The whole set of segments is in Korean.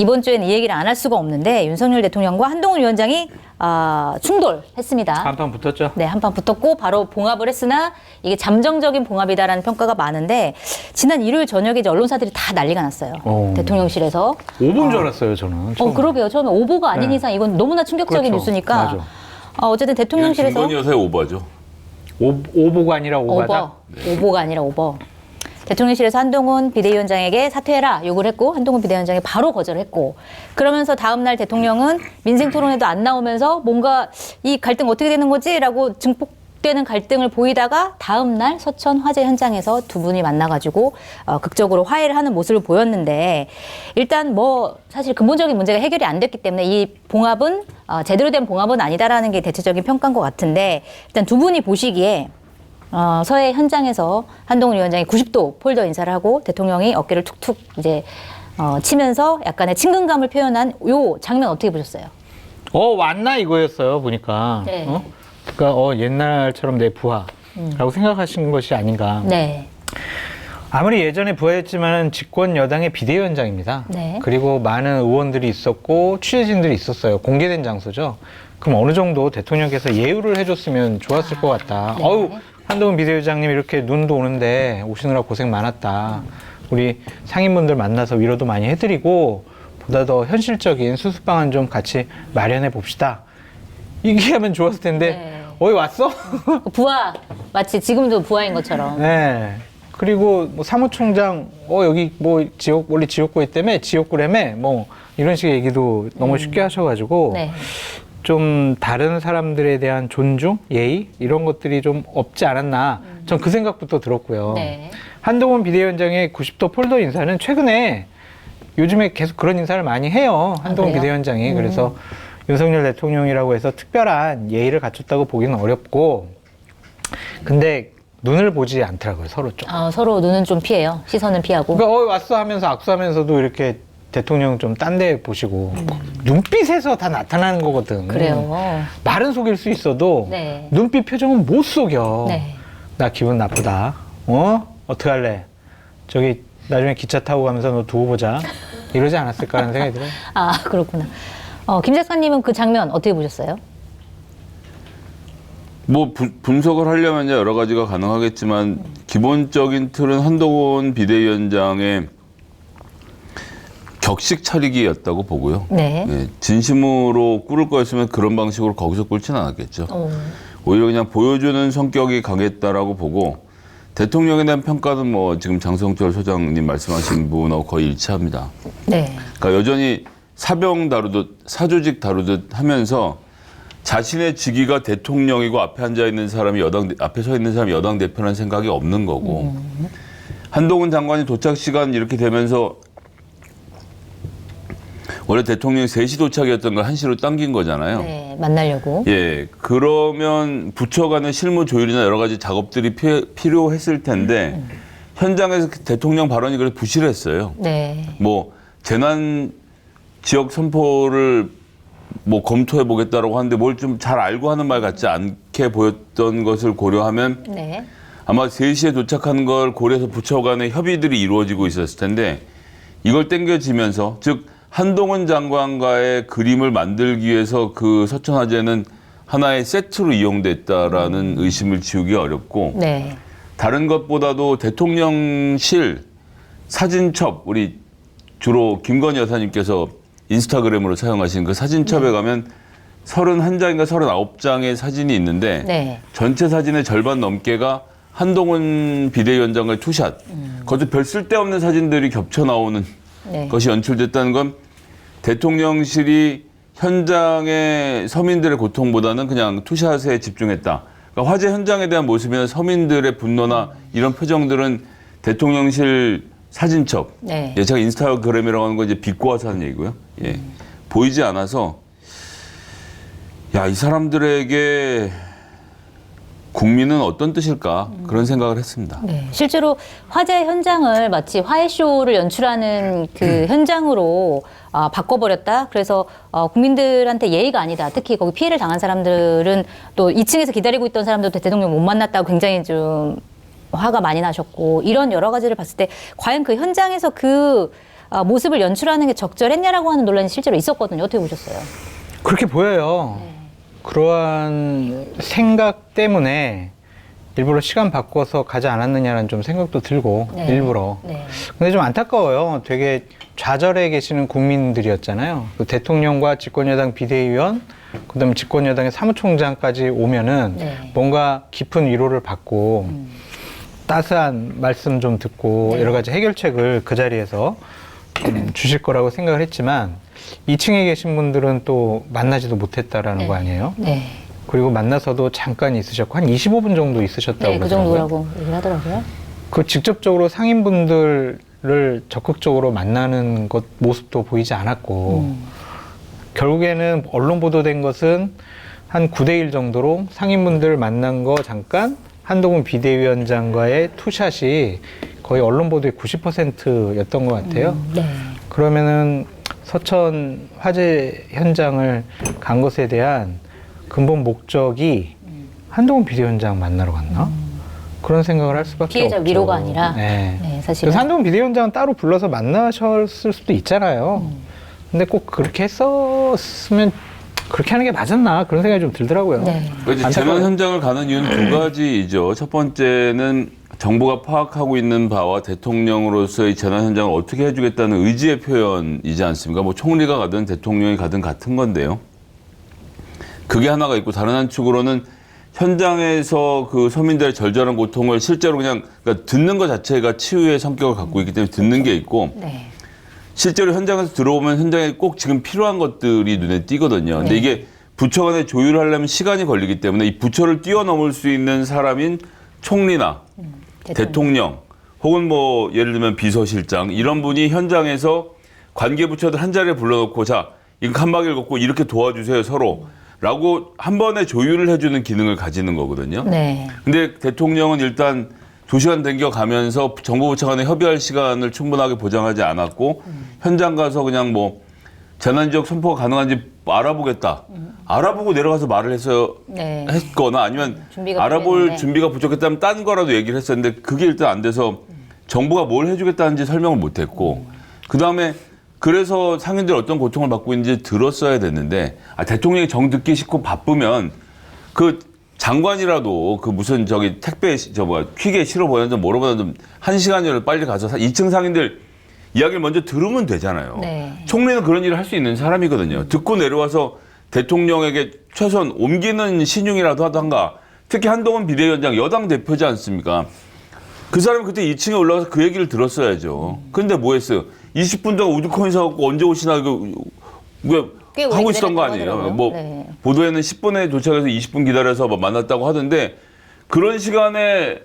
이번 주에는 이 얘기를 안 할 수가 없는데 윤석열 대통령과 한동훈 위원장이 충돌했습니다. 한판 붙었죠? 네, 한판 붙었고 바로 봉합을 했으나 이게 잠정적인 봉합이다라는 평가가 많은데 지난 일요일 저녁에 이제 언론사들이 다 난리가 났어요. 대통령실에서. 5분 줄 알았어요, 저는. 그러게요. 처음에 오보가 아닌 이상 이건 너무나 충격적인 그렇죠. 뉴스니까. 맞아. 어쨌든 대통령실에서 김건희 여사의 오버죠. 오보가 아니라 오바다? 오보가 아니라 오버. 대통령실에서 한동훈 비대위원장에게 사퇴해라 요구를 했고 한동훈 비대위원장이 바로 거절했고 그러면서 다음 날 대통령은 민생토론에도 안 나오면서 뭔가 이 갈등 어떻게 되는 거지? 라고 증폭되는 갈등을 보이다가 다음 날 서천 화재 현장에서 두 분이 만나가지고 극적으로 화해를 하는 모습을 보였는데 일단 뭐 사실 근본적인 문제가 해결이 안 됐기 때문에 이 봉합은 제대로 된 봉합은 아니다라는 게 대체적인 평가인 것 같은데 일단 두 분이 보시기에 서해 현장에서 한동훈 위원장이 90도 폴더 인사를 하고 대통령이 어깨를 툭툭 이제 치면서 약간의 친근감을 표현한 요 장면 어떻게 보셨어요? 왔나 이거였어요, 보니까. 네. 그러니까 옛날처럼 내 부하라고 생각하신 것이 아닌가. 네. 아무리 예전에 부하였지만 집권 여당의 비대위원장입니다. 네. 그리고 많은 의원들이 있었고 취재진들이 있었어요. 공개된 장소죠. 그럼 어느 정도 대통령께서 예우를 해줬으면 좋았을 것 같다. 네. 어우, 한동훈 비대위원장님 이렇게 눈도 오는데 오시느라 고생 많았다. 우리 상인분들 만나서 위로도 많이 해드리고 보다 더 현실적인 수습 방안 좀 같이 마련해 봅시다. 이게 하면 좋았을 텐데 네. 어이 왔어? 부하 마치 지금도 부하인 것처럼. 네. 그리고 뭐 사무총장 여기 뭐 원래 지역구에 때문에 지역구라며 뭐 이런 식의 얘기도 너무 쉽게 하셔가지고 네. 좀 다른 사람들에 대한 존중, 예의 이런 것들이 좀 없지 않았나. 전 그 생각부터 들었고요. 네. 한동훈 비대위원장의 90도 폴더 인사는 최근에 요즘에 계속 그런 인사를 많이 해요. 한동훈 그래요? 비대위원장이. 그래서 윤석열 대통령이라고 해서 특별한 예의를 갖췄다고 보기는 어렵고 근데 눈을 보지 않더라고요, 서로 좀. 서로 눈은 좀 피해요. 시선은 피하고. 그러니까 왔어 하면서 악수하면서도 이렇게 대통령 좀 딴 데 보시고 눈빛에서 다 나타나는 거거든. 그래요. 말은 속일 수 있어도 네. 눈빛 표정은 못 속여. 네. 나 기분 나쁘다. 어떻게 할래? 저기 나중에 기차 타고 가면서 너 두고 보자. 이러지 않았을까라는 생각이 들어요. 그렇구나. 김 작가님은 그 장면 어떻게 보셨어요? 뭐 분석을 하려면 이제 여러 가지가 가능하겠지만 기본적인 틀은 한동훈 비대위원장의 격식 차리기였다고 보고요. 네. 네, 진심으로 꿇을 거였으면 그런 방식으로 거기서 꿇지는 않았겠죠. 오히려 그냥 보여주는 성격이 강했다라고 보고 대통령에 대한 평가는 뭐 지금 장성철 소장님 말씀하신 부분하고 거의 일치합니다. 네. 그러니까 여전히 사병 다루듯 사조직 다루듯 하면서 자신의 직위가 대통령이고 앞에 앉아 있는 사람이 앞에 서 있는 사람이 여당 대표라는 생각이 없는 거고 한동훈 장관이 도착 시간 이렇게 되면서 원래 대통령이 3시 도착이었던 걸 1시로 당긴 거잖아요. 네, 만나려고. 예, 그러면 부처 간의 실무 조율이나 여러 가지 작업들이 필요했을 텐데 현장에서 대통령 발언이 그래서 부실했어요. 네. 뭐 재난 지역 선포를 뭐 검토해 보겠다라고 하는데 뭘 좀 잘 알고 하는 말 같지 않게 보였던 것을 고려하면 네. 아마 3시에 도착하는 걸 고려해서 부처 간의 협의들이 이루어지고 있었을 텐데 이걸 땡겨지면서 즉 한동훈 장관과의 그림을 만들기 위해서 그 서천화재는 하나의 세트로 이용됐다라는 의심을 지우기 어렵고 네. 다른 것보다도 대통령실 사진첩 우리 주로 김건희 여사님께서 인스타그램으로 사용하신 그 사진첩에 가면 31장인가 39장의 사진이 있는데 네. 전체 사진의 절반 넘게가 한동훈 비대위원장의 투샷 그것도 별 쓸데없는 사진들이 겹쳐 나오는 네. 것이 연출됐다는 건 대통령실이 현장의 서민들의 고통보다는 그냥 투샷에 집중했다. 그러니까 화재 현장에 대한 모습이나 서민들의 분노나 이런 표정들은 대통령실 사진첩. 네. 예, 제가 인스타그램이라고 하는 건 이제 비꼬아서 하는 얘기고요. 예. 보이지 않아서 야, 이 사람들에게 국민은 어떤 뜻일까 그런 생각을 했습니다. 네, 실제로 화재 현장을 마치 화해쇼를 연출하는 그 현장으로 바꿔버렸다. 그래서 국민들한테 예의가 아니다. 특히 거기 피해를 당한 사람들은 또 2층에서 기다리고 있던 사람들도 대통령 못 만났다고 굉장히 좀 화가 많이 나셨고 이런 여러 가지를 봤을 때 과연 그 현장에서 그 모습을 연출하는 게 적절했냐라고 하는 논란이 실제로 있었거든요. 어떻게 보셨어요? 그렇게 보여요. 그러한 생각 때문에 일부러 시간 바꿔서 가지 않았느냐는 좀 생각도 들고 네. 일부러. 네. 근데 좀 안타까워요. 되게 좌절해 계시는 국민들이었잖아요. 그 대통령과 집권여당 비대위원, 그다음에 집권여당의 사무총장까지 오면은 네. 뭔가 깊은 위로를 받고 따스한 말씀 좀 듣고 네. 여러 가지 해결책을 그 자리에서 주실 거라고 생각을 했지만 2층에 계신 분들은 또 만나지도 못했다라는 네. 거 아니에요? 네. 그리고 만나서도 잠깐 있으셨고 한 25분 정도 있으셨다고 네, 그 그러더라고요. 정도라고 얘기를 하더라고요. 그 직접적으로 상인분들을 적극적으로 만나는 것 모습도 보이지 않았고 결국에는 언론 보도된 것은 한 9대1 정도로 상인분들 만난 거 잠깐 한동훈 비대위원장과의 투샷이 거의 언론 보도의 90%였던 것 같아요. 네. 그러면은 서천 화재 현장을 간 것에 대한 근본 목적이 한동훈 비대위원장 만나러 갔나? 그런 생각을 할 수밖에 피해자 없죠. 위로가 아니라. 네. 네, 사실은. 그래서 한동훈 비대위원장은 따로 불러서 만나셨을 수도 있잖아요. 근데 꼭 그렇게 했었으면 그렇게 하는 게 맞았나? 그런 생각이 좀 들더라고요. 네. 그러니까 이제 재난 현장을 가는 이유는 두 가지이죠. 첫 번째는 정부가 파악하고 있는 바와 대통령으로서의 재난 현장을 어떻게 해주겠다는 의지의 표현이지 않습니까? 뭐 총리가 가든 대통령이 가든 같은 건데요. 그게 하나가 있고 다른 한축으로는 현장에서 그 서민들의 절절한 고통을 실제로 그냥 그러니까 듣는 것 자체가 치유의 성격을 갖고 있기 때문에 듣는 게 있고 네. 실제로 현장에서 들어오면 현장에 꼭 지금 필요한 것들이 눈에 띄거든요. 근데 네. 이게 부처 간에 조율을 하려면 시간이 걸리기 때문에 이 부처를 뛰어넘을 수 있는 사람인 총리나 대통령 혹은 뭐 예를 들면 비서실장 이런 분이 현장에서 관계부처들 한 자리에 불러놓고 자 이거 칸막이를 걷고 이렇게 도와주세요 서로 라고 한 번에 조율을 해주는 기능을 가지는 거거든요. 네. 근데 대통령은 일단 2시간 댕겨가면서 정부 부처 간에 협의할 시간을 충분하게 보장하지 않았고 현장 가서 그냥 뭐 재난지역 선포가 가능한지 알아보겠다. 알아보고 내려가서 말을 해서 네. 했거나 아니면 준비가 알아볼 됐는데. 준비가 부족했다면 딴 거라도 얘기를 했었는데 그게 일단 안 돼서 정부가 뭘 해주겠다는지 설명을 못했고 그다음에 그래서 상인들이 어떤 고통을 받고 있는지 들었어야 됐는데 대통령이 정 듣기 싫고 바쁘면 그 장관이라도 그 무슨 저기 택배 퀵에 실어 보내든 뭐로 보내든 1시간이라도 빨리 가서 2층 상인들 이야기를 먼저 들으면 되잖아요. 네. 총리는 그런 일을 할 수 있는 사람이거든요. 듣고 내려와서 대통령에게 최소한 옮기는 신용이라도 하던가 특히 한동훈 비대위원장 여당 대표지 않습니까? 그 사람이 그때 2층에 올라가서 그 얘기를 들었어야죠. 근데 뭐 했어요? 20분 동안 우두커니 사갖고 언제 오시나 꽤 오래 하고 있었던 거 기다렸다고 아니에요? 하더라고요. 뭐 네. 보도에는 10분에 도착해서 20분 기다려서 뭐 만났다고 하던데 그런 시간에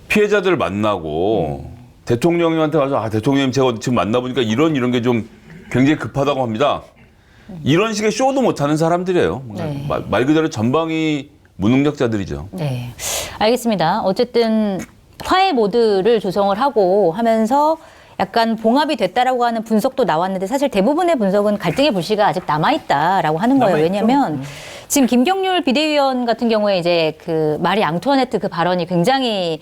피해자들을 만나고 대통령님한테 가서 대통령님 제가 지금 만나보니까 이런 게 좀 굉장히 급하다고 합니다. 이런 식의 쇼도 못하는 사람들이에요. 네. 말 그대로 전방위 무능력자들이죠. 네. 알겠습니다. 어쨌든 화해 모드를 조성을 하고 하면서 약간 봉합이 됐다라고 하는 분석도 나왔는데 사실 대부분의 분석은 갈등의 불씨가 아직 남아있다라고 하는 거예요. 남아있죠. 왜냐하면 지금 김경률 비대위원 같은 경우에 이제 그 마리 앙투아네트 그 발언이 굉장히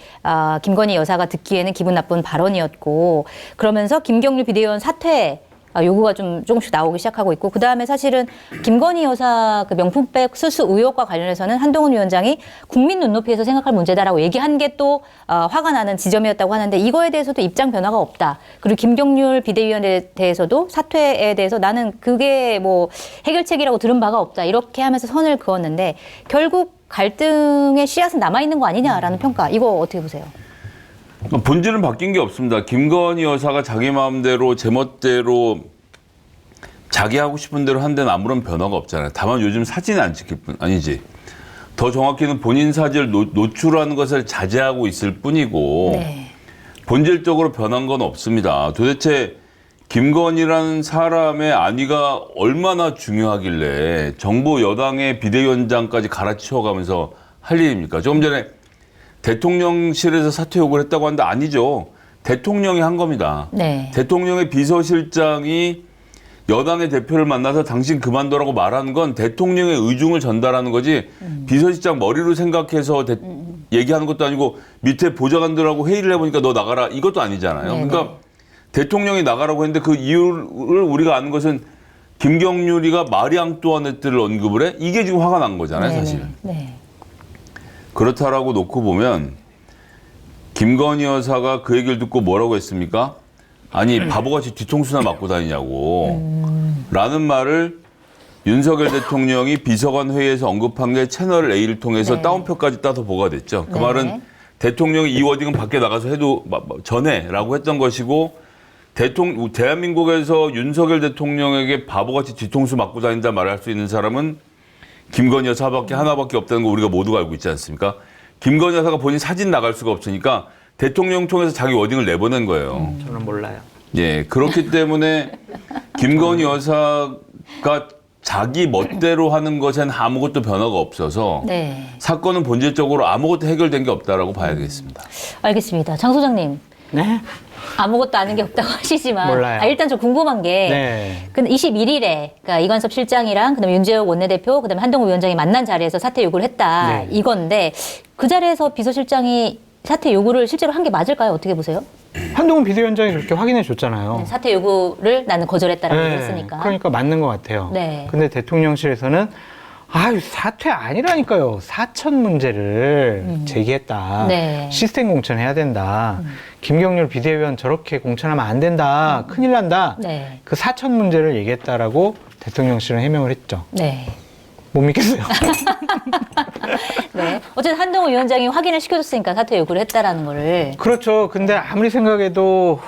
김건희 여사가 듣기에는 기분 나쁜 발언이었고 그러면서 김경률 비대위원 사퇴 요구가 좀 조금씩 나오기 시작하고 있고 그다음에 사실은 김건희 여사 그 명품백 수수 의혹과 관련해서는 한동훈 위원장이 국민 눈높이에서 생각할 문제다라고 얘기한 게 또 화가 나는 지점이었다고 하는데 이거에 대해서도 입장 변화가 없다. 그리고 김경률 비대위원에 대해서도 사퇴에 대해서 나는 그게 뭐 해결책이라고 들은 바가 없다. 이렇게 하면서 선을 그었는데 결국 갈등의 씨앗은 남아있는 거 아니냐라는 평가. 이거 어떻게 보세요? 본질은 바뀐 게 없습니다. 김건희 여사가 자기 마음대로 제멋대로 자기 하고 싶은 대로 한 데는 아무런 변화가 없잖아요. 다만 요즘 사진이 안 찍힐 뿐 아니지. 더 정확히는 본인 사진을 노출하는 것을 자제하고 있을 뿐이고 네. 본질적으로 변한 건 없습니다. 도대체 김건희라는 사람의 안위가 얼마나 중요하길래 정부 여당의 비대위원장까지 갈아치워가면서 할 일입니까? 조금 전에 대통령실에서 사퇴 요구를 했다고 하는데 아니죠. 대통령이 한 겁니다. 네. 대통령의 비서실장이 여당의 대표를 만나서 당신 그만둬라고 말하는 건 대통령의 의중을 전달하는 거지 비서실장 머리로 생각해서 얘기하는 것도 아니고 밑에 보좌관들하고 회의를 해보니까 너 나가라 이것도 아니잖아요. 네네. 그러니까 대통령이 나가라고 했는데 그 이유를 우리가 아는 것은 김경률이가 마리 앙뚜아네트를 언급을 해? 이게 지금 화가 난 거잖아요, 사실. 네. 그렇다라고 놓고 보면 김건희 여사가 그 얘기를 듣고 뭐라고 했습니까? 아니 바보같이 뒤통수나 맞고 다니냐고 라는 말을 윤석열 대통령이 비서관 회의에서 언급한 게 채널 A를 통해서 네. 다운표까지 따서 보가 됐죠. 그 네. 말은 대통령이 이 워딩은 밖에 나가서 해도 전해라고 했던 것이고 대한민국에서 윤석열 대통령에게 바보같이 뒤통수 맞고 다닌다 말할 수 있는 사람은 김건희 여사밖에 하나밖에 없다는 거 우리가 모두가 알고 있지 않습니까? 김건희 여사가 본인 사진 나갈 수가 없으니까 대통령 통해서 자기 워딩을 내보낸 거예요. 저는 몰라요. 예, 그렇기 때문에 김건희 여사가 자기 멋대로 하는 것엔 아무것도 변화가 없어서 네. 사건은 본질적으로 아무것도 해결된 게 없다라고 봐야 되겠습니다. 알겠습니다. 장 소장님. 네? 아무것도 아는 게 없다고 하시지만 몰라요. 일단 좀 궁금한 게 네. 근데 21일에 그러니까 이관섭 실장이랑 그다음에 윤재욱 원내대표 그다음에 한동훈 위원장이 만난 자리에서 사퇴 요구를 했다 네. 이건데 그 자리에서 비서실장이 사퇴 요구를 실제로 한 게 맞을까요? 어떻게 보세요? 한동훈 비대위원장이 그렇게 확인해 줬잖아요. 네, 사퇴 요구를 나는 거절했다라고 네, 했으니까. 그러니까 맞는 것 같아요. 네. 근데 대통령실에서는 아유 사퇴 아니라니까요. 사천 문제를 제기했다. 네. 시스템 공천해야 된다. 김경률 비대위원 저렇게 공천하면 안 된다. 큰일 난다. 네. 그 사천 문제를 얘기했다라고 대통령실은 해명을 했죠. 네. 못 믿겠어요. 네. 어쨌든 한동훈 위원장이 확인을 시켜줬으니까 사퇴 요구를 했다라는 거를. 그렇죠. 근데 아무리 생각해도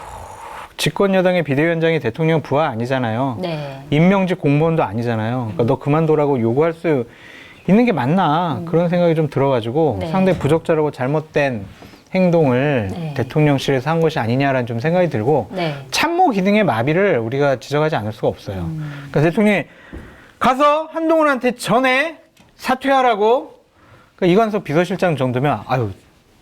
집권 여당의 비대위원장이 대통령 부하 아니잖아요. 네. 임명직 공무원도 아니잖아요. 그러니까 너 그만둬라고 요구할 수 있는 게 맞나 그런 생각이 좀 들어가지고 네. 상당히 부적절하고 잘못된 행동을 네. 대통령실에서 한 것이 아니냐라는 좀 생각이 들고 네. 참모 기능의 마비를 우리가 지적하지 않을 수가 없어요. 그러니까 대통령이 가서 한동훈한테 전해 사퇴하라고 그러니까 이관섭 비서실장 정도면 아유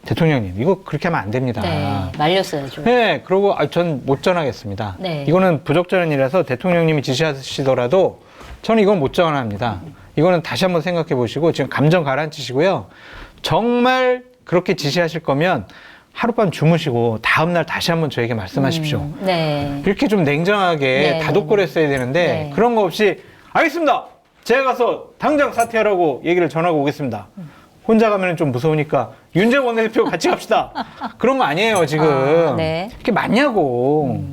대통령님 이거 그렇게 하면 안 됩니다. 네. 말렸어야죠. 네, 그러고 전 못 전하겠습니다. 네. 이거는 부적절한 일이라서 대통령님이 지시하시더라도 저는 이건 못 전합니다. 이거는 다시 한번 생각해 보시고 지금 감정 가라앉히시고요. 정말 그렇게 지시하실 거면 하룻밤 주무시고 다음날 다시 한번 저에게 말씀하십시오. 네. 이렇게 좀 냉정하게 네, 다독거려 했어야 되는데 네. 그런 거 없이 알겠습니다. 제가 가서 당장 사퇴하라고 얘기를 전하고 오겠습니다. 혼자 가면 좀 무서우니까 윤재욱 원내대표 같이 갑시다. 그런 거 아니에요 지금. 아, 네. 이게 맞냐고.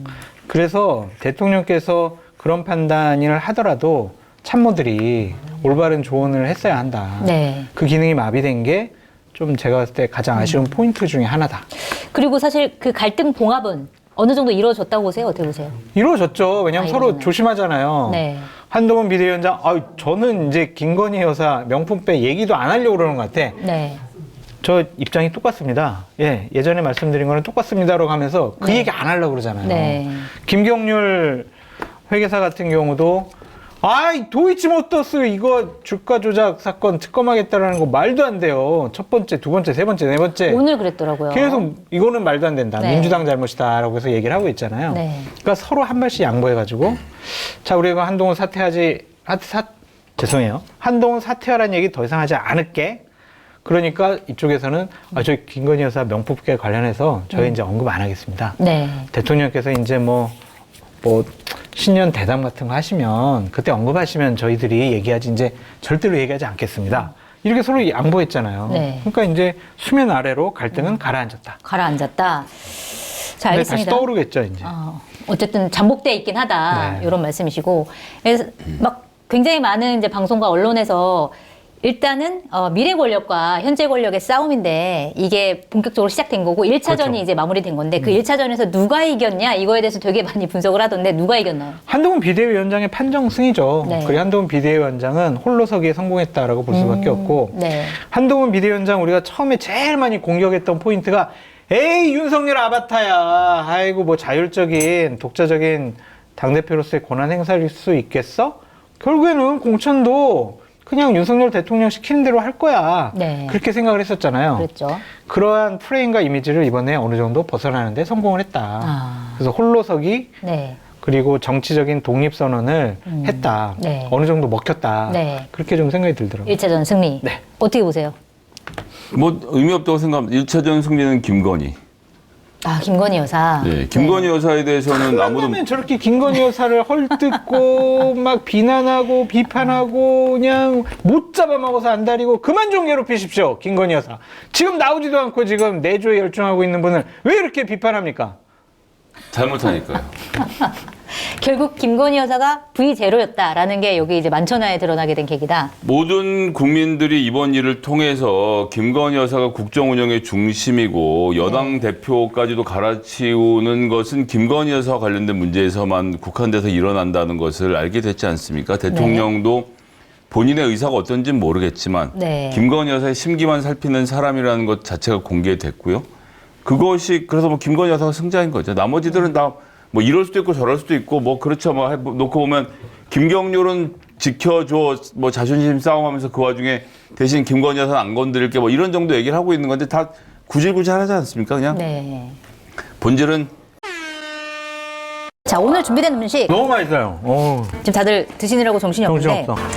그래서 대통령께서 그런 판단을 하더라도 참모들이 올바른 조언을 했어야 한다. 네. 그 기능이 마비된 게 좀 제가 봤을 때 가장 아쉬운 포인트 중에 하나다. 그리고 사실 그 갈등 봉합은 어느 정도 이루어졌다고 보세요? 어떻게 보세요? 이루어졌죠. 왜냐하면 서로 이루어졌나요? 조심하잖아요. 네. 한동훈 비대위원장, 저는 이제 김건희 여사 명품백 얘기도 안 하려고 그러는 것 같아. 네. 저 입장이 똑같습니다. 예, 예전에 말씀드린 거는 똑같습니다라고 하면서 그 네. 얘기 안 하려고 그러잖아요. 네. 김경률 회계사 같은 경우도 도이치모터스 이거 주가 조작 사건 특검하겠다라는 거 말도 안 돼요. 첫 번째, 두 번째, 세 번째, 네 번째. 오늘 그랬더라고요. 계속 이거는 말도 안 된다. 네. 민주당 잘못이다라고 해서 얘기를 하고 있잖아요. 네. 그러니까 서로 한 발씩 양보해가지고 자 우리가 한동훈 죄송해요. 한동훈 사퇴하라는 얘기 더 이상 하지 않을게. 그러니까 이쪽에서는 저희 김건희 여사 명품백 관련해서 저희 이제 언급 안 하겠습니다. 네. 대통령께서 이제 뭐 신년 대담 같은 거 하시면 그때 언급하시면 저희들이 얘기하지 이제 절대로 얘기하지 않겠습니다. 이렇게 서로 양보했잖아요. 네. 그러니까 이제 수면 아래로 갈등은 가라앉았다. 가라앉았다. 자, 근데 다시 알겠습니다. 떠오르겠죠, 이제. 어쨌든 잠복돼 있긴 하다. 네. 이런 말씀이시고. 그래서 막 굉장히 많은 이제 방송과 언론에서 일단은 미래 권력과 현재 권력의 싸움인데 이게 본격적으로 시작된 거고 1차전이 그렇죠. 이제 마무리된 건데 그 1차전에서 누가 이겼냐 이거에 대해서 되게 많이 분석을 하던데 누가 이겼나요? 한동훈 비대위원장의 판정 승이죠. 네. 그리고 한동훈 비대위원장은 홀로서기에 성공했다라고 볼 수밖에 없고 네. 한동훈 비대위원장 우리가 처음에 제일 많이 공격했던 포인트가 에이 윤석열 아바타야. 아이고 뭐 자율적인 독자적인 당대표로서의 권한 행사일 수 있겠어? 결국에는 공천도 그냥 윤석열 대통령 시키는 대로 할 거야. 네. 그렇게 생각을 했었잖아요. 그랬죠. 그러한 프레임과 이미지를 이번에 어느 정도 벗어나는데 성공을 했다. 아. 그래서 홀로서기 네. 그리고 정치적인 독립선언을 했다. 네. 어느 정도 먹혔다. 네. 그렇게 좀 생각이 들더라고요. 1차전 승리. 네. 어떻게 보세요? 뭐 의미 없다고 생각합니다. 1차전 승리는 김건희. 아, 김건희 여사. 네, 김건희 여사에 대해서는 아무도 그러면 저렇게 김건희 여사를 헐뜯고 막 비난하고 비판하고 그냥 못 잡아먹어서 안달이고 그만 좀 괴롭히십시오. 김건희 여사. 지금 나오지도 않고 지금 내조에 열중하고 있는 분을 왜 이렇게 비판합니까? 잘못하니까요. 결국 김건희 여사가 V0였다라는 게 여기 이제 만천하에 드러나게 된 계기다. 모든 국민들이 이번 일을 통해서 김건희 여사가 국정 운영의 중심이고 여당 대표까지도 갈아치우는 것은 김건희 여사와 관련된 문제에서만 국한돼서 일어난다는 것을 알게 됐지 않습니까? 대통령도 본인의 의사가 어떤지는 모르겠지만 네. 김건희 여사의 심기만 살피는 사람이라는 것 자체가 공개됐고요. 그것이 그래서 뭐 김건희 여사가 승자인 거죠. 나머지들은 다 뭐 이럴 수도 있고 저럴 수도 있고 뭐 그렇죠. 뭐 놓고 보면 김경률은 지켜줘 뭐 자존심 싸움하면서 그 와중에 대신 김건희 여사는 안 건드릴게 뭐 이런 정도 얘기를 하고 있는 건데 다 구질구질하지 않습니까? 그냥 네. 본질은 자, 오늘 준비된 음식 너무 맛있어요. 오, 지금 다들 드시느라고 정신이 없는데 정신없어.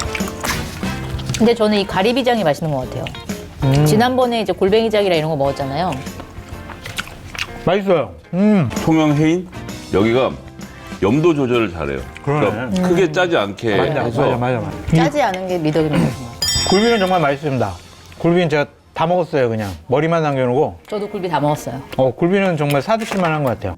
근데 저는 이 가리비장이 맛있는 것 같아요. 지난번에 이제 골뱅이장이라 이런 거 먹었잖아요. 맛있어요. 통영해인 여기가 염도 조절을 잘해요. 그러네. 그러니까 크게 짜지 않게 해서 맞아. 짜지 않은 게 미덕입니다. 굴비는 정말 맛있습니다. 굴비는 제가 다 먹었어요. 그냥 머리만 남겨놓고. 저도 굴비 다 먹었어요. 굴비는 정말 사드실 만한 것 같아요.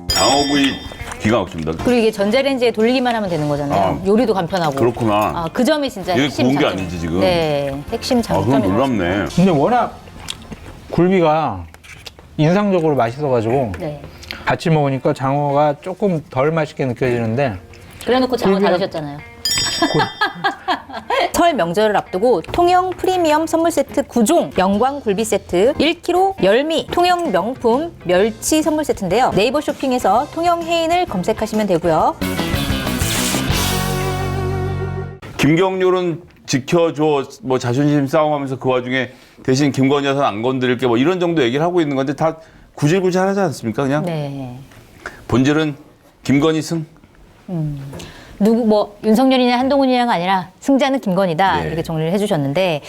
장어구이 기가 막힙니다. 그리고 이게 전자레인지에 돌리기만 하면 되는 거잖아요. 아, 요리도 간편하고. 그렇구나. 아, 그 점이 진짜 이게 핵심 구운 게 장점. 아니지, 지금? 네, 핵심 아, 장점이. 그건 놀랍네. 근데 워낙 굴비가 인상적으로 맛있어가지고 네. 같이 먹으니까 장어가 조금 덜 맛있게 느껴지는데 그래놓고 장어 다 굴비랑- 드셨잖아요. 설 명절을 앞두고 통영 프리미엄 선물 세트 9종 영광 굴비 세트 1kg 열미 통영 명품 멸치 선물 세트인데요. 네이버 쇼핑에서 통영 해인을 검색하시면 되고요. 김경률은 지켜줘 뭐 자존심 싸움하면서 그 와중에 대신 김건희 여사는 안 건드릴게 뭐 이런 정도 얘기를 하고 있는 건데 다 구질구질하지 않습니까? 그냥 네. 본질은 김건희 승. 누구 뭐 윤석열이냐 한동훈이냐가 아니라 승자는 김건희다 네. 이렇게 정리를 해주셨는데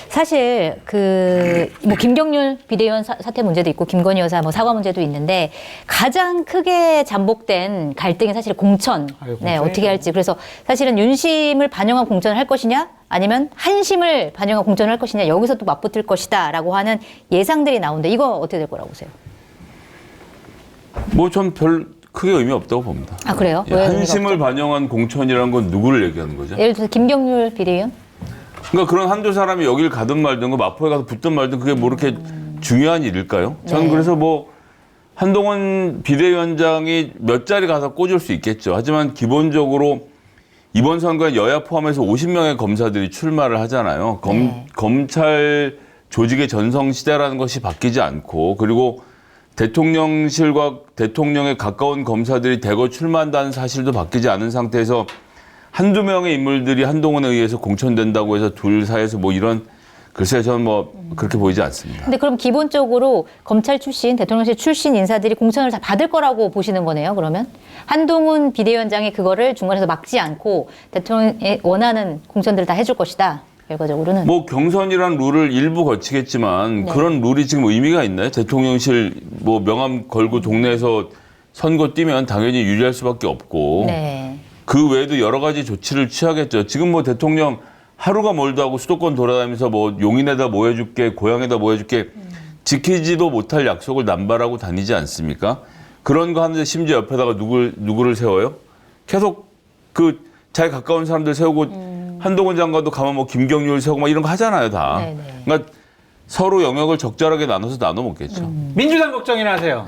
사실 그 뭐 김경률 비대위원 사퇴 문제도 있고 김건희 여사 뭐 사과 문제도 있는데 가장 크게 잠복된 갈등이 사실 공천 아유, 네 공천이요. 어떻게 할지 그래서 사실은 윤심을 반영한 공천을 할 것이냐 아니면 한심을 반영한 공천을 할 것이냐 여기서 또 맞붙을 것이다라고 하는 예상들이 나오는데 이거 어떻게 될 거라고 보세요? 뭐 전 별 크게 의미 없다고 봅니다. 아 그래요? 예, 왜 의미가 한심을 없죠? 반영한 공천이라는 건 누구를 얘기하는 거죠? 예를 들어서 김경률 비대위원? 그러니까 그런 한두 사람이 여길 가든 말든 그 마포에 가서 붙든 말든 그게 뭐 이렇게 중요한 일일까요? 저는 네. 그래서 뭐 한동훈 비대위원장이 몇 자리 가서 꽂을 수 있겠죠. 하지만 기본적으로 이번 선거에 여야 포함해서 50명의 검사들이 출마를 하잖아요. 네. 검찰 조직의 전성시대라는 것이 바뀌지 않고 그리고 대통령실과 대통령에 가까운 검사들이 대거 출마한다는 사실도 바뀌지 않은 상태에서 한두 명의 인물들이 한동훈에 의해서 공천된다고 해서 둘 사이에서 뭐 이런 글쎄 저는 뭐 그렇게 보이지 않습니다. 근데 그럼 기본적으로 검찰 출신, 대통령실 출신 인사들이 공천을 다 받을 거라고 보시는 거네요, 그러면? 한동훈 비대위원장이 그거를 중간에서 막지 않고 대통령이 원하는 공천들을 다 해줄 것이다, 결과적으로는. 뭐 경선이란 룰을 일부 거치겠지만 네. 그런 룰이 지금 의미가 있나요? 대통령실 뭐 명함 걸고 동네에서 선거 뛰면 당연히 유리할 수밖에 없고 네. 그 외에도 여러 가지 조치를 취하겠죠. 지금 뭐 대통령 하루가 멀다 하고 수도권 돌아다니면서 뭐 용인에다 뭐 해줄게, 고향에다 뭐 해줄게 지키지도 못할 약속을 남발하고 다니지 않습니까? 그런 거 하는데 심지어 옆에다가 누구를 세워요? 계속 그 잘 가까운 사람들 세우고 한동훈 장관도 가만 뭐 김경률 세우고 막 이런 거 하잖아요, 다. 네네. 그러니까 서로 영역을 적절하게 나눠서 나눠 먹겠죠. 민주당 걱정이나 하세요.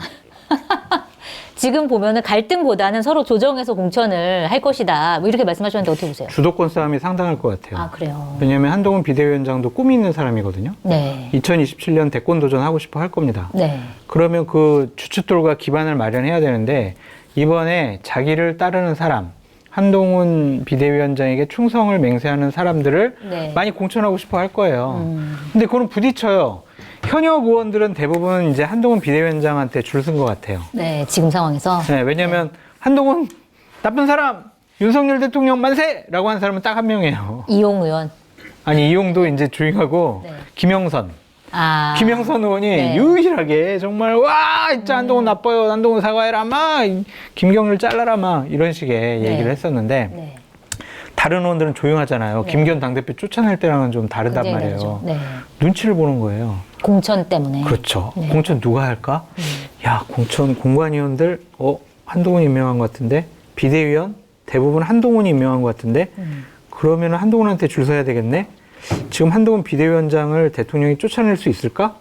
지금 보면은 갈등보다는 서로 조정해서 공천을 할 것이다, 뭐 이렇게 말씀하셨는데 어떻게 보세요? 주도권 싸움이 상당할 것 같아요. 아, 그래요? 왜냐하면 한동훈 비대위원장도 꿈이 있는 사람이거든요. 네. 2027년 대권 도전하고 싶어 할 겁니다. 네. 그러면 그 주춧돌과 기반을 마련해야 되는데 이번에 자기를 따르는 사람, 한동훈 비대위원장에게 충성을 맹세하는 사람들을 네. 많이 공천하고 싶어 할 거예요. 근데 그건 부딪혀요. 현역 의원들은 대부분 이제 한동훈 비대위원장한테 줄 쓴 것 같아요. 네, 지금 상황에서. 네, 왜냐하면 한동훈 나쁜 사람, 윤석열 대통령 만세라고 한 사람은 딱 한 명이에요. 이용 의원. 아니 이용도 이제 주의하고 네. 김영선 김영선 의원이 네. 유일하게 정말 와 진짜 한동훈 나빠요, 한동훈 사과해라 막 김경률 잘라라 막 이런 식의 네. 얘기를 했었는데 네. 다른 의원들은 조용하잖아요. 네. 김기현 당대표 쫓아낼 때랑은 좀 다르단 굉장히 말이에요. 다르죠. 네. 눈치를 보는 거예요. 공천 때문에. 그렇죠. 네. 공천 누가 할까? 야, 공천 공관위원들 한동훈이 임명한 것 같은데 비대위원 대부분 한동훈이 임명한 것 같은데 그러면 한동훈한테 줄 서야 되겠네. 지금 한동훈 비대위원장을 대통령이 쫓아낼 수 있을까?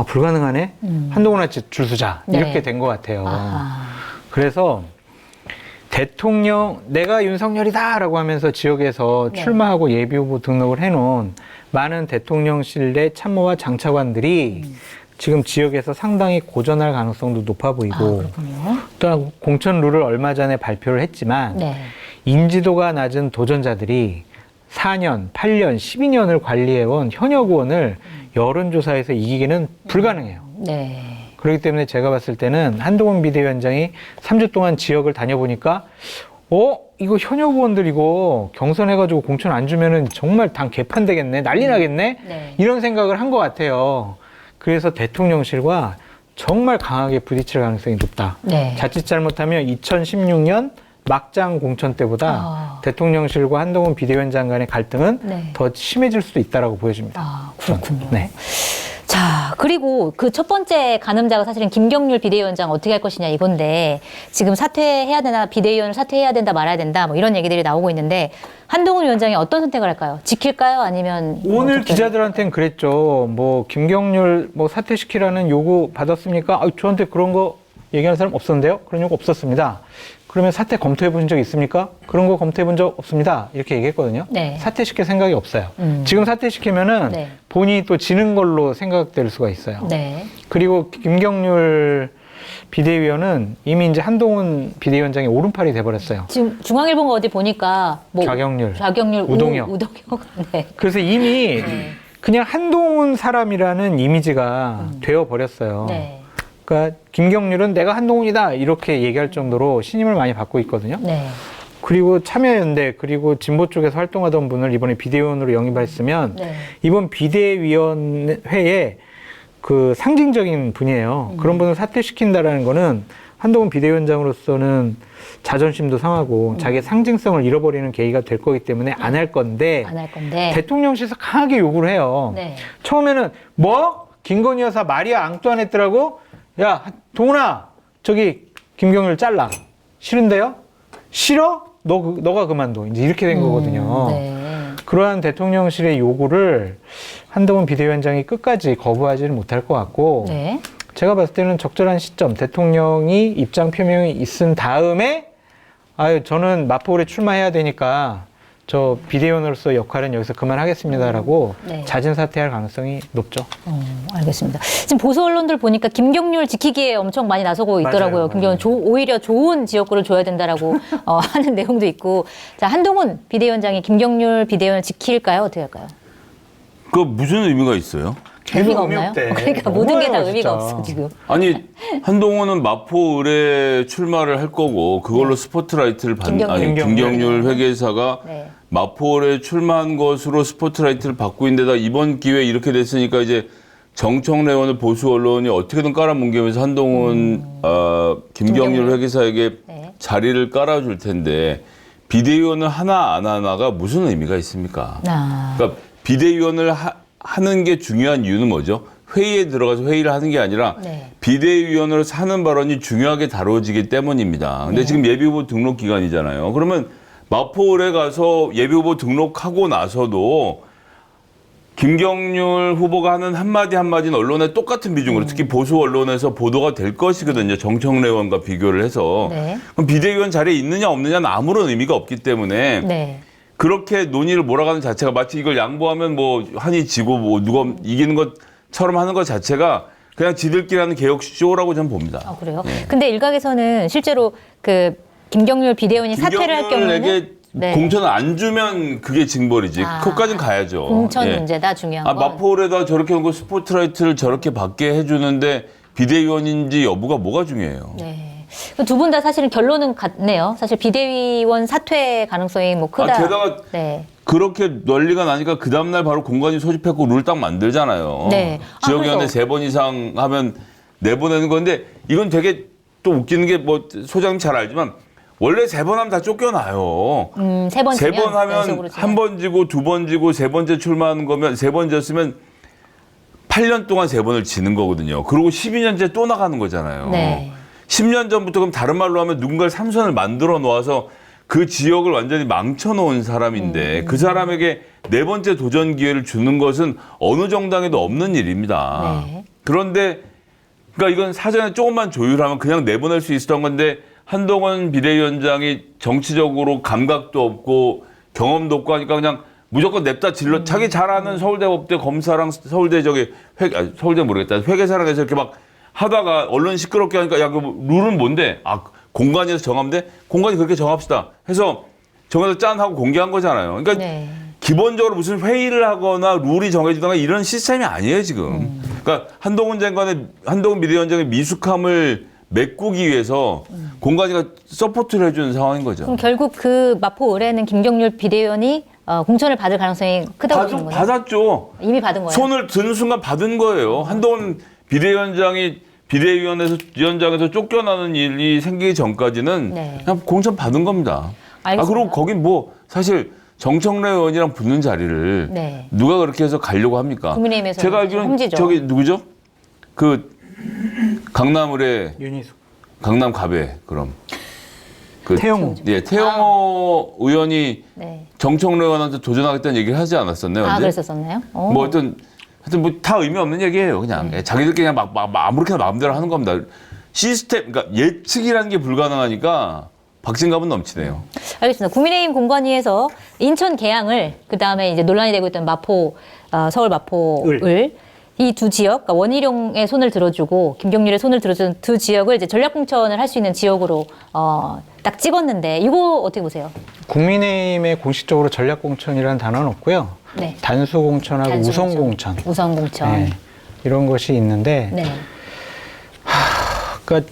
불가능하네. 한동훈한테 줄 서자. 네. 이렇게 된 것 같아요. 아하. 그래서 대통령 내가 윤석열이다라고 하면서 지역에서 네. 출마하고 예비후보 등록을 해놓은 많은 대통령실 내 참모와 장차관들이 지금 지역에서 상당히 고전할 가능성도 높아 보이고 그렇군요. 또한 공천 룰을 얼마 전에 발표를 했지만 네. 인지도가 낮은 도전자들이 4년, 8년, 12년을 관리해온 현역 의원을 여론조사에서 이기기는 불가능해요. 네. 그렇기 때문에 제가 봤을 때는 한동훈 비대위원장이 3주 동안 지역을 다녀보니까 이거 현역 의원들 이거 경선해가지고 공천 안 주면은 정말 당 개판되겠네, 난리 나겠네, 네. 이런 생각을 한 것 같아요. 그래서 대통령실과 정말 강하게 부딪힐 가능성이 높다. 네. 자칫 잘못하면 2016년 막장 공천 때보다 대통령실과 한동훈 비대위원장 간의 갈등은 네. 더 심해질 수도 있다라고 보여집니다. 그렇군요. 네. 자, 그리고 그 첫 번째 가늠자가 사실은 김경률 비대위원장 어떻게 할 것이냐 이건데 지금 사퇴해야 되나 비대위원을 사퇴해야 된다 말아야 된다 뭐 이런 얘기들이 나오고 있는데 한동훈 위원장이 어떤 선택을 할까요? 지킬까요? 아니면 오늘 기자들한테는 그랬죠. 김경률 사퇴시키라는 요구 받았습니까? 저한테 그런 거 얘기하는 사람 없었는데요? 그런 요구 없었습니다. 그러면 사퇴 검토해 보신 적 있습니까? 그런 거 검토해 본 적 없습니다. 이렇게 얘기했거든요. 네. 사퇴시킬 생각이 없어요. 지금 사퇴시키면은 네. 본인이 또 지는 걸로 생각될 수가 있어요. 네. 그리고 김경률 비대위원은 이미 이제 한동훈 비대위원장이 오른팔이 돼버렸어요. 지금 중앙일보가 어디 보니까 좌경률, 우동혁. 우동혁. 네. 그래서 이미 그냥 한동훈 사람이라는 이미지가 되어버렸어요. 네. 그러니까 김경률은 내가 한동훈이다 이렇게 얘기할 정도로 신임을 많이 받고 있거든요. 네. 그리고 참여연대 그리고 진보 쪽에서 활동하던 분을 이번에 비대위원으로 영입했으면 네. 이번 비대위원회에 그 상징적인 분이에요. 그런 분을 사퇴시킨다라는 거는 한동훈 비대위원장으로서는 자존심도 상하고 자기의 상징성을 잃어버리는 계기가 될 거기 때문에 안 할 건데 안 할 건데. 대통령실에서 강하게 요구를 해요. 네. 처음에는 김건희 여사 마리아 앙뚜아네트라고 야 동훈아 저기 김경률 잘라. 싫은데요? 싫어? 너가 그만둬. 이제 이렇게 된 거거든요. 네. 그러한 대통령실의 요구를 한동훈 비대위원장이 끝까지 거부하지는 못할 것 같고 네. 제가 봤을 때는 적절한 시점 대통령이 입장 표명이 있은 다음에 저는 마포울에 출마해야 되니까 저 비대위원으로서 역할은 여기서 그만하겠습니다라고 네. 자진 사퇴할 가능성이 높죠. 알겠습니다. 지금 보수 언론들 보니까 김경률 지키기에 엄청 많이 나서고 있더라고요. 맞아요. 김경률 오히려 좋은 지역구를 줘야 된다라고 하는 내용도 있고. 자, 한동훈 비대위원장이 김경률 비대위원을 지킬까요? 어떻게 할까요? 그 무슨 의미가 있어요? 의미가 없나요? 그러니까 모든 게 다 너무해요, 의미가 진짜. 없어 지금. 아니 한동훈은 마포을에 출마를 할 거고 그걸로 스포트라이트를 김경률 회계사가 네. 마포을에 출마한 것으로 스포트라이트를 받고 있는데다 이번 기회에 이렇게 됐으니까 이제 정청래 의원을 보수 언론이 어떻게든 깔아뭉개면서 한동훈 김경률 회계사에게 네. 자리를 깔아줄 텐데 비대위원을 하나 안 하나가 무슨 의미가 있습니까? 그러니까 비대위원을 하는 게 중요한 이유는 뭐죠? 회의에 들어가서 회의를 하는 게 아니라 네. 비대위원으로 하는 발언이 중요하게 다뤄지기 때문입니다. 근데 지금 예비후보 등록 기간이잖아요. 그러면 마포을에 가서 예비후보 등록하고 나서도 김경률 후보가 하는 한마디 한마디는 언론에 똑같은 비중으로 특히 보수 언론에서 보도가 될 것이거든요. 정청래 의원과 비교를 해서. 네. 그럼 비대위원 자리에 있느냐 없느냐는 아무런 의미가 없기 때문에 네. 그렇게 논의를 몰아가는 자체가 마치 이걸 양보하면 한이 지고 누가 이기는 것처럼 하는 것 자체가 그냥 지들끼리 하는 개혁 쇼라고 저는 봅니다. 그래요? 근데 일각에서는 실제로 그 김경률 비대위원이 사퇴를 할 경우에는 김경률에게 공천을 안 주면 그게 징벌이지. 그것까지는 가야죠. 공천 문제다 중요한 건. 마포울에다 저렇게 놓고 스포트라이트를 저렇게 받게 해주는데 비대위원인지 여부가 뭐가 중요해요. 네. 두 분 다 사실은 결론은 같네요. 사실 비대위원 사퇴 가능성이 크다. 게다가 네. 그렇게 난리가 나니까 그 다음날 바로 공관위 소집했고 룰 딱 만들잖아요. 네. 지역위원회 그래서. 3번 이상 하면 내보내는 건데 이건 되게 또 웃기는 게 뭐 소장님 잘 알지만 원래 3번 하면 다 쫓겨나요. 3번 세 번 하면 한 번 지고 2번 지고 3번째 출마하는 거면 3번 졌으면 8년 동안 3번을 지는 거거든요. 그리고 12년째 또 나가는 거잖아요. 네. 10년 전부터 그럼 다른 말로 하면 누군가를 3선을 만들어 놓아서 그 지역을 완전히 망쳐놓은 사람인데 그 사람에게 4번째 도전 기회를 주는 것은 어느 정당에도 없는 일입니다. 네. 그런데 그러니까 이건 사전에 조금만 조율하면 그냥 내보낼 수 있었던 건데 한동훈 비대위원장이 정치적으로 감각도 없고 경험도 없고 하니까 그냥 무조건 냅다 질러 자기 잘 아는 서울대법대 검사랑 서울대 서울대 모르겠다 회계사랑 해서 이렇게 막 하다가 언론 시끄럽게 하니까 야 그 룰은 뭔데? 아 공관위에서 정하면 돼? 공관위 그렇게 정합시다 해서 정해서 짠 하고 공개한 거잖아요. 그러니까 네. 기본적으로 무슨 회의를 하거나 룰이 정해지거나 이런 시스템이 아니에요 지금. 그러니까 한동훈 비대위원장의 미숙함을 메꾸기 위해서 공관위가 서포트를 해주는 상황인 거죠. 그럼 결국 그 마포 의뢰는 김경률 비대위원이 공천을 받을 가능성이 크다고 보시는 거예요? 받았죠. 이미 받은 거예요? 손을 드는 순간 받은 거예요. 한동훈 비대위원장이 비대위원장에서 쫓겨나는 일이 생기기 전까지는 네. 그냥 공천 받은 겁니다. 알겠습니다. 그리고 거긴 뭐 사실 정청래 의원이랑 붙는 자리를 네. 누가 그렇게 해서 가려고 합니까? 국민의힘에서는 제가 알기로는 험지죠. 저기 누구죠? 그 강남 의뢰 윤희숙. 강남 갑에 그럼 그 태영호. 예, 태영호 의원이 네. 정청래 의원한테 도전하겠다는 얘기를 하지 않았었나요? 아, 언제? 그랬었었나요? 뭐 하여튼 뭐 다 의미 없는 얘기예요. 그냥 자기들끼리 그냥 막 아무렇게나 마음대로 하는 겁니다. 시스템, 그러니까 예측이라는 게 불가능하니까 박진감은 넘치네요. 알겠습니다. 국민의힘 공관위에서 인천 계양을 그다음에 이제 논란이 되고 있던 마포 서울 마포을 이 두 지역, 그러니까 원희룡의 손을 들어주고 김경률의 손을 들어준 두 지역을 이제 전략 공천을 할 수 있는 지역으로 딱 찍었는데 이거 어떻게 보세요? 국민의힘에 공식적으로 전략공천이라는 단어는 없고요. 네. 단수공천하고 단수 우선공천. 우선공천. 네, 이런 것이 있는데 네. 그러니까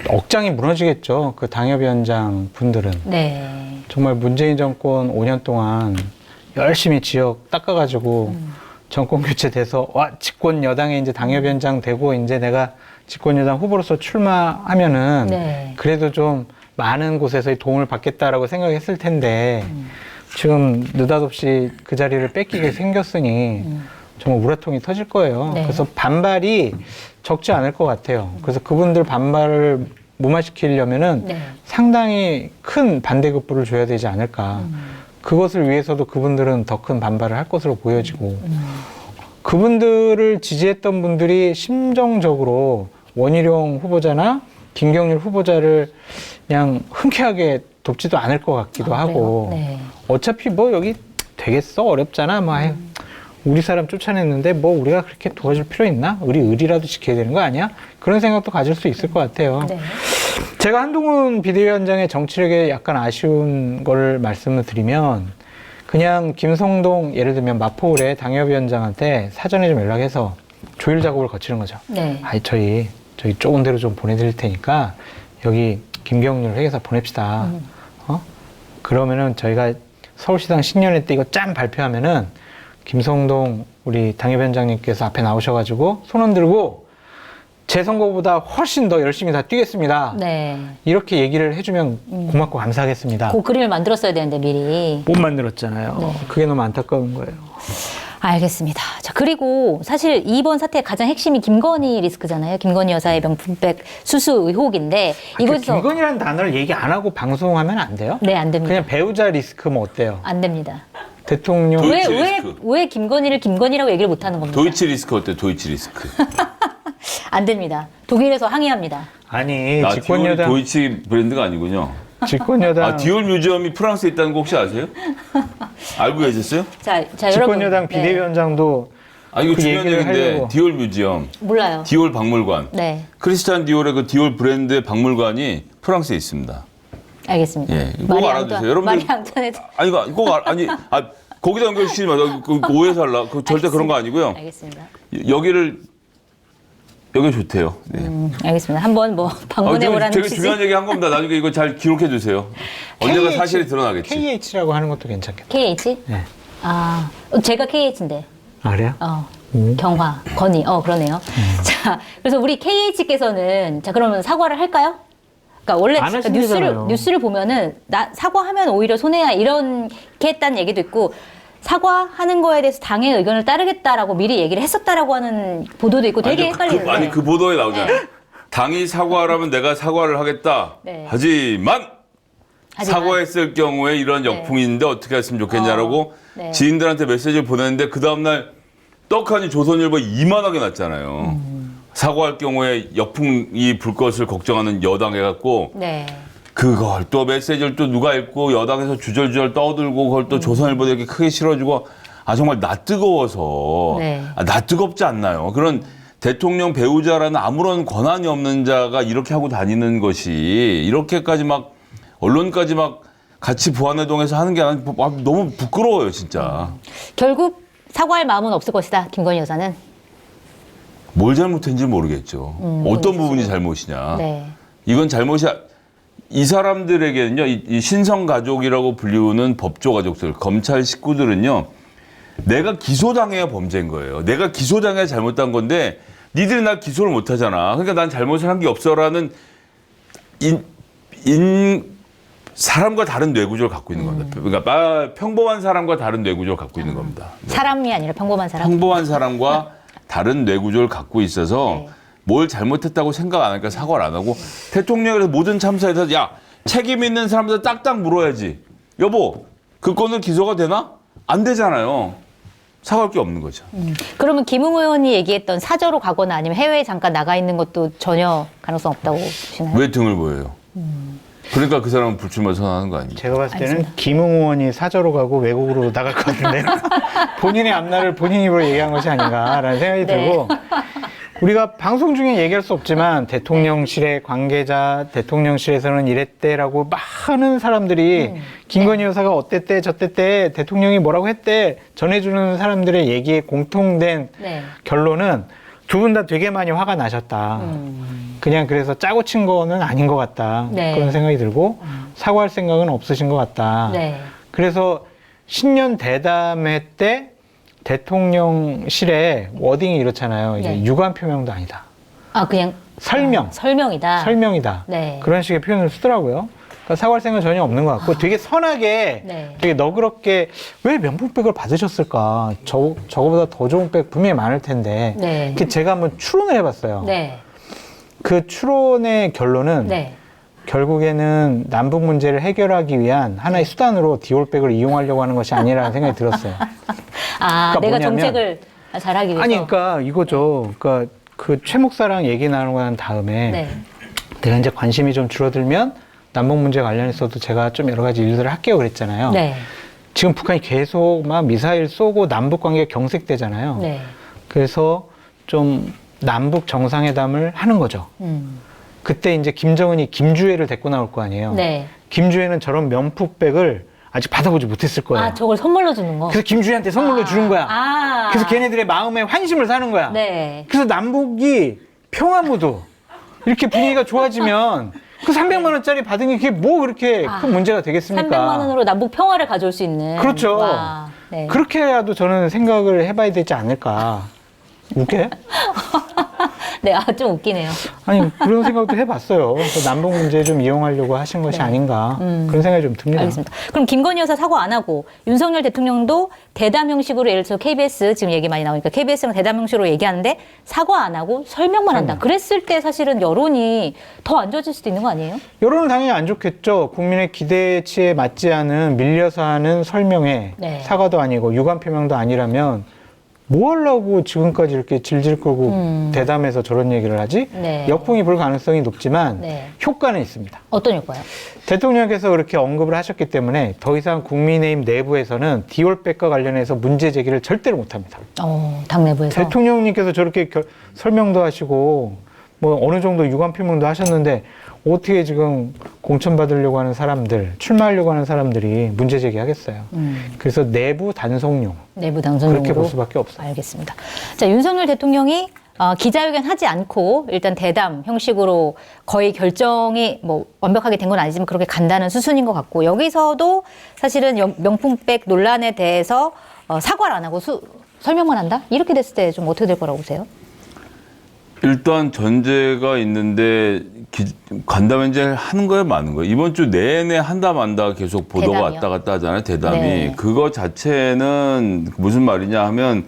억장이 무너지겠죠. 그 당협위원장 분들은. 네. 정말 문재인 정권 5년 동안 열심히 지역 닦아가지고 정권 교체돼서 와 집권 여당에 이제 당협위원장 되고 이제 내가 집권 여당 후보로서 출마하면은 네. 그래도 좀 많은 곳에서의 도움을 받겠다라고 생각했을 텐데 지금 느닷없이 그 자리를 뺏기게 생겼으니 정말 우라통이 터질 거예요. 네. 그래서 반발이 적지 않을 것 같아요. 그래서 그분들 반발을 무마시키려면은 네. 상당히 큰 반대급부를 줘야 되지 않을까. 그것을 위해서도 그분들은 더 큰 반발을 할 것으로 보여지고 그분들을 지지했던 분들이 심정적으로 원희룡 후보자나 김경률 후보자를 그냥 흔쾌하게 돕지도 않을 것 같기도 하고 네. 어차피 뭐 여기 되겠어 어렵잖아 뭐 아유, 우리 사람 쫓아냈는데 뭐 우리가 그렇게 도와줄 필요 있나? 우리 의리라도 지켜야 되는 거 아니야? 그런 생각도 가질 수 있을 것 같아요. 네. 제가 한동훈 비대위원장의 정치력에 약간 아쉬운 걸 말씀을 드리면 그냥 김성동 예를 들면 마포울의 당협위원장한테 사전에 좀 연락해서 조율 작업을 거치는 거죠. 네. 아이 저희 좁은 데로 좀 보내드릴 테니까 여기 김경률 회계사 보냅시다. 그러면은 저희가 서울시당 신년회 때 이거 짠 발표하면은 김성동 우리 당협위원장님께서 앞에 나오셔가지고 손 흔들고 제 선거보다 훨씬 더 열심히 다 뛰겠습니다. 네. 이렇게 얘기를 해주면 고맙고 감사하겠습니다. 그 그림을 만들었어야 되는데 미리. 못 만들었잖아요. 네. 그게 너무 안타까운 거예요. 알겠습니다. 자, 그리고 사실 이번 사태의 가장 핵심이 김건희 리스크잖아요. 김건희 여사의 명품백 수수 의혹인데 이것에서 김건희라는 단어를 얘기 안 하고 방송하면 안 돼요? 네, 안 됩니다. 그냥 배우자 리스크 뭐 어때요? 안 됩니다. 대통령 도이치 리스크. 왜 김건희를 김건희라고 얘기를 못 하는 겁니까? 도이치 리스크 어때? 도이치 리스크. 안 됩니다. 독일에서 항의합니다. 아니 디올이 집권여당 도이치 브랜드가 아니군요. 집권여당 디올 뮤지엄이 프랑스에 있다는 거 혹시 아세요? 알고 계셨어요? 자 여러분. 집권여당 네. 비대위원장도 이거 그 중요한 얘기를 얘기인데 하려고. 디올 뮤지엄, 몰라요. 디올 박물관. 네, 크리스찬 디올의 그 디올 브랜드의 박물관이 프랑스에 있습니다. 알겠습니다. 예, 꼭 알아두세요. 여러분들- 마리 앙토네트. 아니 거기다 연결시키지 마세요. 그 오해 살라. 절대 그런 거 아니고요. 알겠습니다. 여기를 여기 좋대요. 네. 알겠습니다. 한번 뭐 방문해 보라는 되게 중요한 얘기 한 겁니다. 나중에 이거 잘 기록해 주세요. 언젠가 사실이 드러나겠지. KH라고 하는 것도 괜찮겠다. KH? 네. 아, 제가 KH인데. 아, 그래요? 경화, 건희. 그러네요. 자, 그래서 우리 KH께서는 자, 그러면 사과를 할까요? 그러니까 원래 안 하신다잖아요. 뉴스를 보면은 사과하면 오히려 손해야 이렇게 했다는 얘기도 있고 사과하는 거에 대해서 당의 의견을 따르겠다라고 미리 얘기를 했었다라고 하는 보도도 있고 되게 헷갈리는데. 아니 그 보도에 나오잖아요. 당이 사과하라면 내가 사과를 하겠다. 네. 하지만 사과했을 경우에 이런 네. 역풍인데 어떻게 했으면 좋겠냐라고 네. 지인들한테 메시지를 보냈는데 그 다음날 떡하니 조선일보 이만하게 났잖아요. 사과할 경우에 역풍이 불 것을 걱정하는 여당 해갖고 네. 그걸 또 메시지를 또 누가 읽고 여당에서 주절주절 떠들고 그걸 또 조선일보에 이렇게 크게 실어주고 정말 낯뜨거워서 네. 낯뜨겁지 않나요? 그런 대통령 배우자라는 아무런 권한이 없는 자가 이렇게 하고 다니는 것이 이렇게까지 막 언론까지 막 같이 부안회동해서 하는 게 너무 부끄러워요, 진짜. 결국 사과할 마음은 없을 것이다. 김건희 여사는. 뭘 잘못했는지 모르겠죠. 어떤 부분이 잘못이냐. 네. 이건 잘못이 이 사람들에게는요, 이 신성 가족이라고 불리우는 법조 가족들, 검찰 식구들은요, 내가 기소당해야 범죄인 거예요. 내가 기소당해야 잘못한 건데, 니들이 날 기소를 못 하잖아. 그러니까 난 잘못을 한 게 없어라는 사람과 다른 뇌구조를 갖고 있는 겁니다. 그러니까 평범한 사람과 다른 뇌구조를 갖고 있는 겁니다. 네. 사람이 아니라 평범한 사람. 평범한 사람과 다른 뇌구조를 갖고 있어서 네. 뭘 잘못했다고 생각 안 하니까 사과를 안 하고 대통령에서 모든 참사에서 야 책임 있는 사람들 딱딱 물어야지. 여보 그 건은 기소가 되나? 안 되잖아요. 사과할 게 없는 거죠. 그러면 김웅 의원이 얘기했던 사저로 가거나 아니면 해외에 잠깐 나가 있는 것도 전혀 가능성 없다고 보시나요? 왜 등을 보여요? 그러니까 그 사람은 불출마 선언하는 거 아닙니까? 제가 봤을 때는 알겠습니다. 김웅 의원이 사저로 가고 외국으로 나갈 것 같은데 본인의 앞날을 본인 입으로 얘기한 것이 아닌가라는 생각이 네. 들고 우리가 방송 중에 얘기할 수 없지만 대통령실의 관계자, 대통령실에서는 이랬대라고 많은 사람들이 김건희 여사가 어땠대, 저땠대, 대통령이 뭐라고 했대 전해주는 사람들의 얘기에 공통된 네. 결론은 두 분 다 되게 많이 화가 나셨다. 그냥 그래서 짜고 친 거는 아닌 것 같다. 네. 그런 생각이 들고 사과할 생각은 없으신 것 같다. 네. 그래서 신년 대담회 때 대통령실에 워딩이 이렇잖아요. 이게 네. 유감 표명도 아니다. 그냥 설명. 설명이다. 설명이다. 네. 그런 식의 표현을 쓰더라고요. 그러니까 사과할 생각은 전혀 없는 것 같고 되게 선하게 네. 되게 너그럽게 왜 명품백을 받으셨을까? 저거보다 더 좋은 백 분명히 많을 텐데. 네. 그 제가 한번 추론을 해봤어요. 네. 그 추론의 결론은 네. 결국에는 남북 문제를 해결하기 위한 하나의 수단으로 디올백을 이용하려고 하는 것이 아니라는 생각이 들었어요. 그러니까 내가 뭐냐면- 정책을 잘하기 위해서. 아니, 그러니까 이거죠. 그러니까 그 최 목사랑 얘기 나누고 난 다음에 네. 내가 이제 관심이 좀 줄어들면 남북 문제 관련해서도 제가 좀 여러 가지 일들을 할게요 그랬잖아요. 네. 지금 북한이 계속 막 미사일 쏘고 남북 관계가 경색되잖아요. 네. 그래서 좀 남북 정상회담을 하는 거죠. 그때 이제 김정은이 김주애를 데리고 나올 거 아니에요. 네. 김주애는 저런 면폭백을 아직 받아보지 못했을 거예요. 저걸 선물로 주는 거. 그래서 김주애한테 선물로 주는 거야. 그래서 걔네들의 마음에 환심을 사는 거야. 네. 그래서 남북이 평화무도 이렇게 분위기가 좋아지면 그 300만 원짜리 받은 게 그게 뭐 그렇게 큰 문제가 되겠습니까? 300만 원으로 남북 평화를 가져올 수 있는. 그렇죠. 와. 네. 그렇게라도 저는 생각을 해봐야 되지 않을까. 웃게? 네, 좀 웃기네요. 아니 그런 생각도 해봤어요. 그래서 남북 문제 좀 이용하려고 하신 것이 아닌가 그런 생각이 좀 듭니다. 알겠습니다. 그럼 김건희 여사 사과 안 하고 윤석열 대통령도 대담 형식으로 예를 들어서 KBS 지금 얘기 많이 나오니까 KBS랑 대담 형식으로 얘기하는데 사과 안 하고 설명만 한다. 그랬을 때 사실은 여론이 더 안 좋아질 수도 있는 거 아니에요? 여론은 당연히 안 좋겠죠. 국민의 기대치에 맞지 않은 밀려서 하는 설명에 네. 사과도 아니고 유감 표명도 아니라면 뭐 하려고 지금까지 이렇게 질질 끌고 대담해서 저런 얘기를 하지? 네. 역풍이 불 가능성이 높지만 네. 효과는 있습니다. 어떤 효과요? 대통령께서 그렇게 언급을 하셨기 때문에 더 이상 국민의힘 내부에서는 디올백과 관련해서 문제 제기를 절대로 못합니다. 당 내부에서. 대통령님께서 저렇게 설명도 하시고 뭐 어느 정도 유감 표명도 하셨는데 어떻게 지금 공천받으려고 하는 사람들, 출마하려고 하는 사람들이 문제 제기하겠어요. 그래서 내부 단속용 내부 당선용으로. 그렇게 볼 수밖에 없어요. 알겠습니다. 자, 윤석열 대통령이 기자회견 하지 않고 일단 대담 형식으로 거의 결정이 뭐 완벽하게 된 건 아니지만 그렇게 간다는 수순인 것 같고 여기서도 사실은 명품백 논란에 대해서 사과를 안 하고 설명만 한다? 이렇게 됐을 때 좀 어떻게 될 거라고 보세요? 일단 전제가 있는데 간담회 이제 하는 거에 많은 거예요. 이번 주 내내 한다 만다 계속 보도가 대담이요? 왔다 갔다 하잖아요. 대담이. 네. 그거 자체는 무슨 말이냐 하면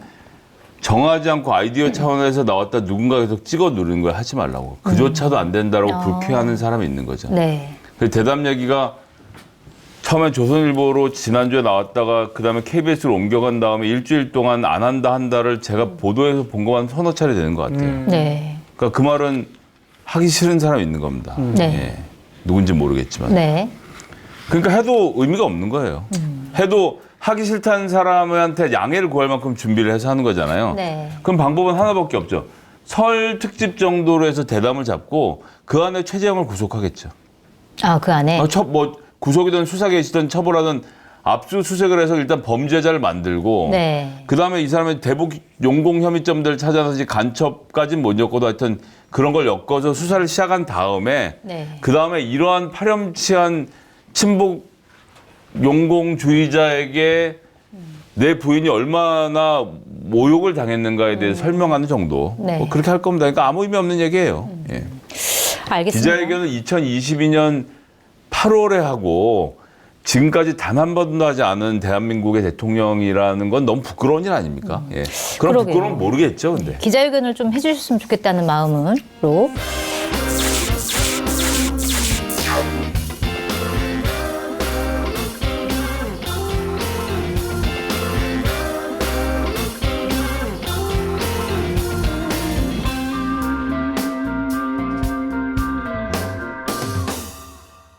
정하지 않고 아이디어 차원에서 나왔다 누군가 계속 찍어 누르는 걸 하지 말라고. 그조차도 안 된다라고 불쾌하는 사람이 있는 거죠. 네. 그 대담 얘기가 처음에 조선일보로 지난주에 나왔다가 그다음에 KBS로 옮겨간 다음에 일주일 동안 안 한다 한다를 제가 보도에서 본 것만 서너 차례 되는 것 같아요. 네. 그러니까 그 말은 하기 싫은 사람이 있는 겁니다. 네. 예. 누군지 모르겠지만. 네. 그러니까 해도 의미가 없는 거예요. 해도 하기 싫다는 사람한테 양해를 구할 만큼 준비를 해서 하는 거잖아요. 네. 그럼 방법은 하나밖에 없죠. 설 특집 정도로 해서 대담을 잡고 그 안에 최재형을 구속하겠죠. 그 안에. 구속이든 수사 계시든 처벌하든 압수수색을 해서 일단 범죄자를 만들고 네. 그다음에 이 사람의 대북 용공 혐의점들을 찾아서 간첩까지는 못 엮어도 하여튼 그런 걸 엮어서 수사를 시작한 다음에 네. 그다음에 이러한 파렴치한 친북 용공주의자에게 내 부인이 얼마나 모욕을 당했는가에 대해 설명하는 정도. 네. 뭐 그렇게 할 겁니다. 그러니까 아무 의미 없는 얘기예요. 예. 알겠습니다. 기자회견은 2022년 8월에 하고 지금까지 단 한 번도 하지 않은 대한민국의 대통령이라는 건 너무 부끄러운 일 아닙니까? 예. 그런 그러게요. 부끄러움은 모르겠죠, 근데. 기자회견을 좀 해주셨으면 좋겠다는 마음으로